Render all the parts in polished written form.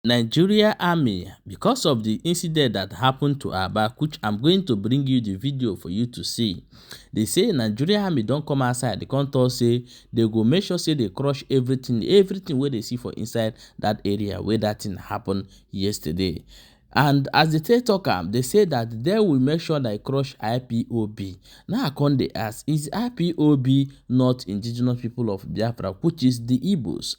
Nigeria Army, because of the incident that happened to Aba, which I'm going to bring you the video for you to see. They say Nigeria Army don't come outside. They can't talk say they go make sure say they crush everything where they see for inside that area where that thing happened yesterday. And as the take talk they say that they will make sure they crush IPOB. Now I come they ask, is IPOB not indigenous people of Biafra, which is the Igbos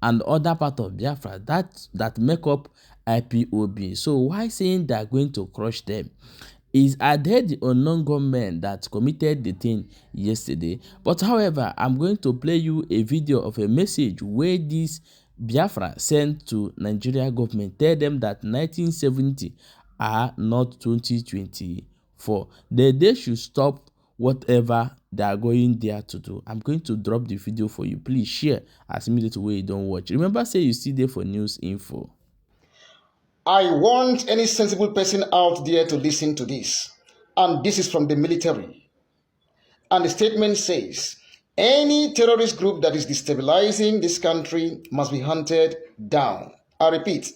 and other part of Biafra that make up IPOB? So why saying they are going to crush them? Are they the unknown gunmen that committed the thing yesterday? But however, I'm going to play you a video of a message where this Biafra sent to Nigeria government, tell them that 1970 are not 2024. They should stop whatever they are going there to do. I'm going to drop the video for you. Please share as immediately way you don't watch. Remember, say you see there for news info. I want any sensible person out there to listen to this. And this is from the military. And the statement says, any terrorist group that is destabilizing this country must be hunted down. I repeat,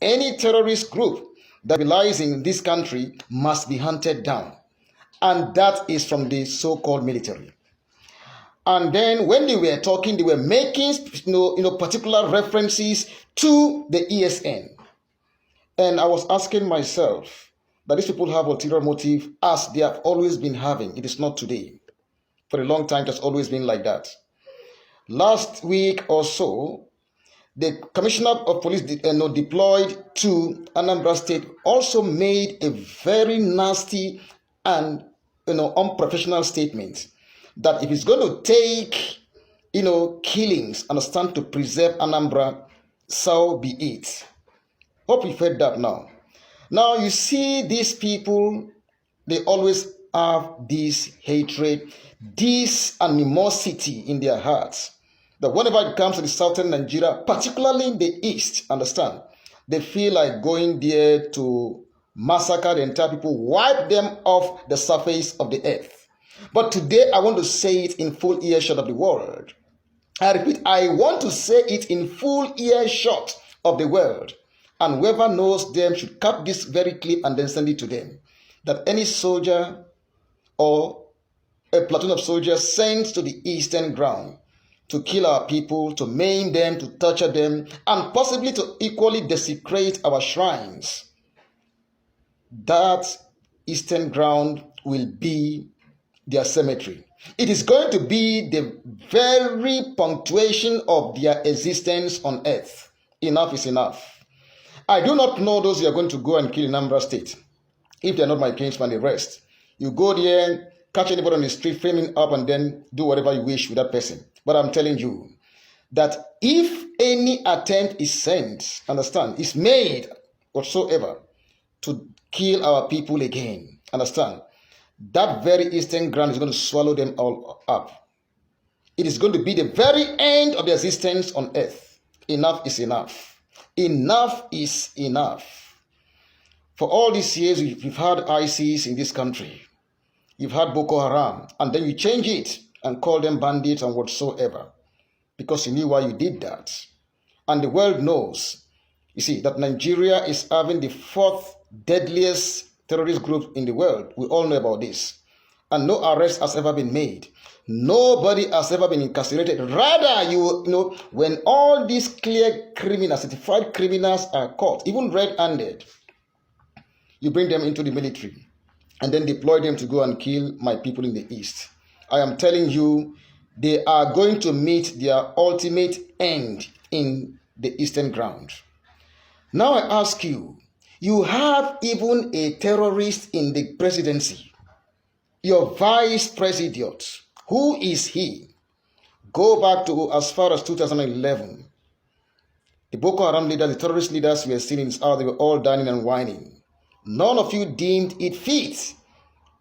any terrorist group that is destabilizing this country must be hunted down. And that is from the so-called military. And then when they were talking, they were making particular references to the ESN. And I was asking myself that these people have ulterior motive as they have always been having. It is not today. For a long time, it has always been like that. Last week or so, the Commissioner of Police deployed to Anambra State also made a very nasty and unprofessional statement that if it's going to take killings and stand to preserve Anambra, so be it. Hope you've heard that now. Now you see these people, they always have this hatred, this animosity in their hearts. That whenever it comes to the southern Nigeria, particularly in the east, understand, they feel like going there to massacre the entire people, wipe them off the surface of the earth. But today I want to say it in full earshot of the world. I repeat, I want to say it in full earshot of the world. And whoever knows them should cap this very clip and then send it to them. That any soldier or a platoon of soldiers sent to the eastern ground to kill our people, to maim them, to torture them, and possibly to equally desecrate our shrines, that eastern ground will be their cemetery. It is going to be the very punctuation of their existence on earth. Enough is enough. I do not know those you are going to go and kill in Anambra State. If they are not my kinsman, the rest. You go there, catch anybody on the street, frame him up, and then do whatever you wish with that person. But I'm telling you that if any attempt is sent, understand, is made whatsoever to kill our people again, understand, that very eastern ground is going to swallow them all up. It is going to be the very end of their existence on earth. Enough is enough. Enough is enough. For all these years, we've had ISIS in this country. You've had Boko Haram, and then you change it and call them bandits and whatsoever, because you knew why you did that. And the world knows, you see, that Nigeria is having the fourth deadliest terrorist group in the world. We all know about this. And no arrest has ever been made. Nobody has ever been incarcerated. Rather, when all these clear criminals, certified criminals are caught, even red-handed, you bring them into the military and then deploy them to go and kill my people in the east. I am telling you, they are going to meet their ultimate end in the eastern ground. Now I ask you, you have even a terrorist in the presidency, your vice president. Who is he? Go back to as far as 2011. The Boko Haram leaders, the terrorist leaders we were seeing in this hour, they were all dining and whining. None of you deemed it fit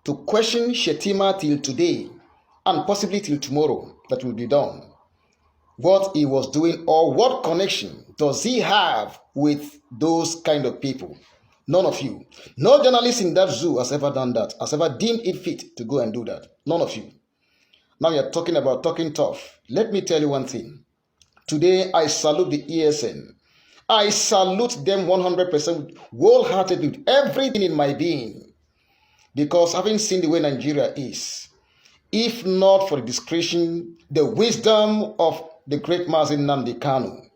to question Shetima till today and possibly till tomorrow that will be done. What he was doing or what connection does he have with those kind of people? None of you. No journalist in that zoo has ever done that, has ever deemed it fit to go and do that. None of you. Now you're talking about talking tough. Let me tell you one thing. Today I salute the ESN. I salute them 100% wholeheartedly with everything in my being. Because having seen the way Nigeria is, if not for the discretion, the wisdom of the great Mazi Nnamdi Kanu,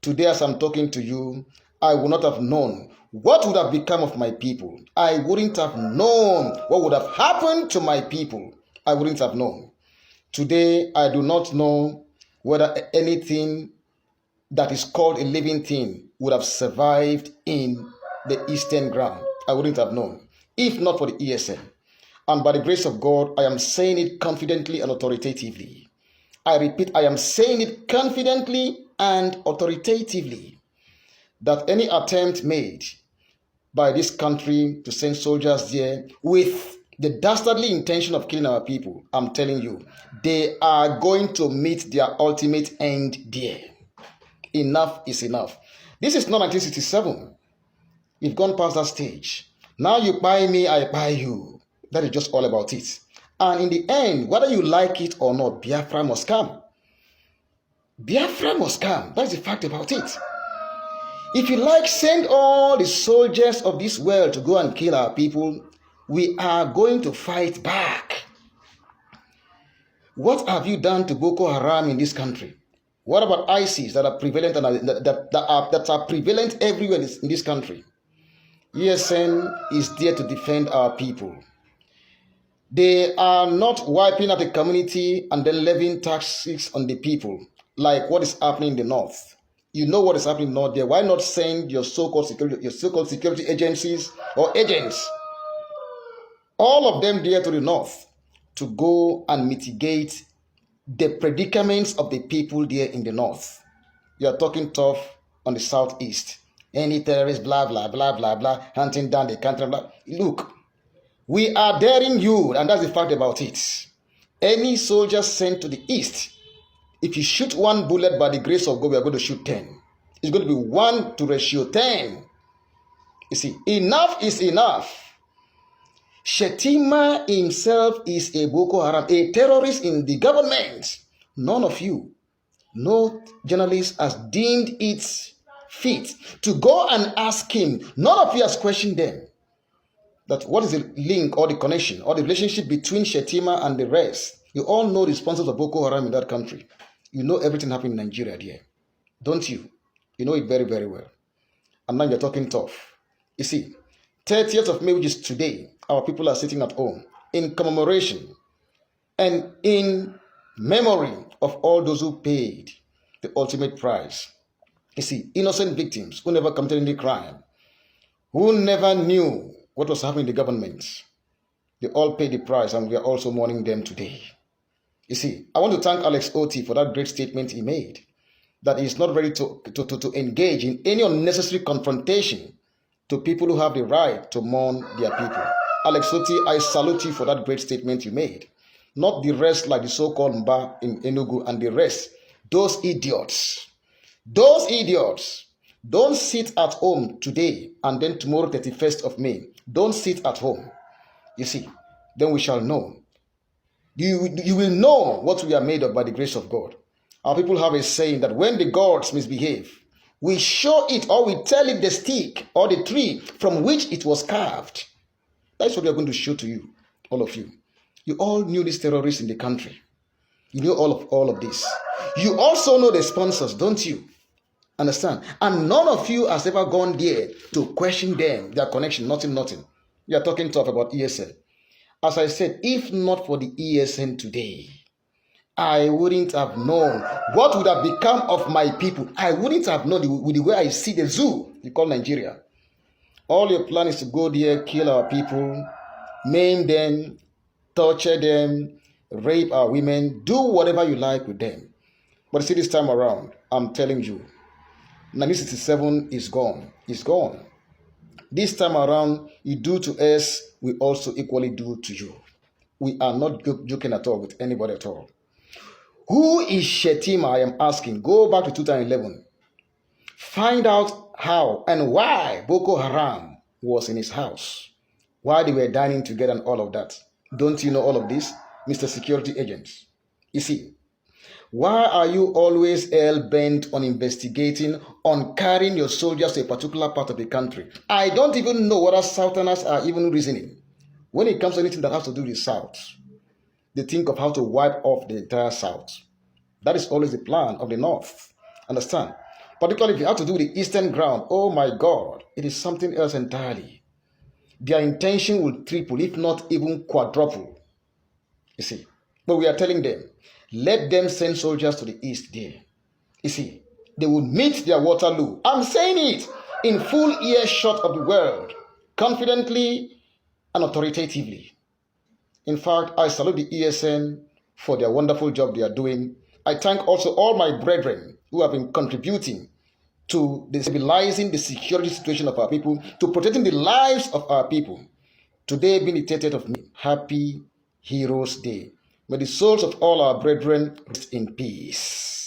today as I'm talking to you, I would not have known what would have become of my people. I wouldn't have known what would have happened to my people. I wouldn't have known. Today, I do not know whether anything that is called a living thing would have survived in the eastern ground. I wouldn't have known, if not for the ESN. And by the grace of God, I am saying it confidently and authoritatively. I repeat, I am saying it confidently and authoritatively that any attempt made by this country to send soldiers there with the dastardly intention of killing our people, I'm telling you, they are going to meet their ultimate end there. Enough is enough. This is not 1967. We've gone past that stage. Now you buy me, I buy you. That is just all about it. And in the end, whether you like it or not, Biafra must come. Biafra must come. That's the fact about it. If you like, send all the soldiers of this world to go and kill our people. We are going to fight back. What have you done to Boko Haram in this country? What about ISIS that are prevalent and that are prevalent everywhere in this country? ESN is there to defend our people. They are not wiping out the community and then levying taxes on the people like what is happening in the north. You know what is happening in the north there. Why not send your so-called security agencies or agents, all of them there to the north, to go and mitigate the predicaments of the people there in the north? You are talking tough on the southeast. Any terrorist, blah, blah, blah, blah, blah, hunting down the country, blah. Look, we are daring you, and that's the fact about it. Any soldier sent to the east, if you shoot one bullet by the grace of God, we are going to shoot 10. It's going to be 1 to ratio 10. You see, enough is enough. Shetima himself is a Boko Haram, a terrorist in the government. None of you, no journalist has deemed it fit to go and ask him. None of you has questioned them. That what is the link or the connection or the relationship between Shetima and the rest? You all know the sponsors of Boko Haram in that country. You know everything happening in Nigeria there. Don't you? You know it very, very well. And now you're talking tough. You see, 30th of May, which is today, our people are sitting at home in commemoration and in memory of all those who paid the ultimate price. You see, innocent victims who never committed any crime, who never knew what was happening in the government. They all paid the price, and we are also mourning them today. You see, I want to thank Alex Oti for that great statement he made, that he is not ready to engage in any unnecessary confrontation to people who have the right to mourn their people. Alex Oti, I salute you for that great statement you made. Not the rest like the so-called Mba in Enugu and the rest. Those idiots. Those idiots. Don't sit at home today and then tomorrow, 31st of May. Don't sit at home. You see, then we shall know. You will know what we are made of by the grace of God. Our people have a saying that when the gods misbehave, we show it or we tell it the stick or the tree from which it was carved. That's what we are going to show to you, all of you. You all knew these terrorists in the country. You know all of this. You also know the sponsors, don't you? Understand? And none of you has ever gone there to question them, their connection, nothing. You are talking tough about ESN. As I said, if not for the ESN today, I wouldn't have known what would have become of my people. I wouldn't have known with the way I see the zoo you call Nigeria. All your plan is to go there, kill our people, maim them, torture them, rape our women, do whatever you like with them. But see, this time around, I'm telling you, 1967 is gone. It's gone. This time around, you do to us, we also equally do to you. We are not joking at all with anybody at all. Who is Shetima, I am asking? Go back to 2011. Find out how and why Boko Haram was in his house. Why they were dining together and all of that. Don't you know all of this, Mr. Security Agents? You see, Why are you always hell-bent on investigating, on carrying your soldiers to a particular part of the country? I don't even know what Southerners are even reasoning. When it comes to anything that has to do with the South, they think of how to wipe off the entire South. That is always the plan of the North. Understand? Particularly if you have to do with the Eastern ground, oh my God, it is something else entirely. Their intention will triple, if not even quadruple. You see? But we are telling them, let them send soldiers to the East there. You see? They will meet their Waterloo. I'm saying it in full earshot of the world, confidently and authoritatively. In fact, I salute the ESN for their wonderful job they are doing. I thank also all my brethren who have been contributing to stabilizing the security situation of our people, to protecting the lives of our people. Today being the 30th of May, Happy Heroes Day. May the souls of all our brethren rest in peace.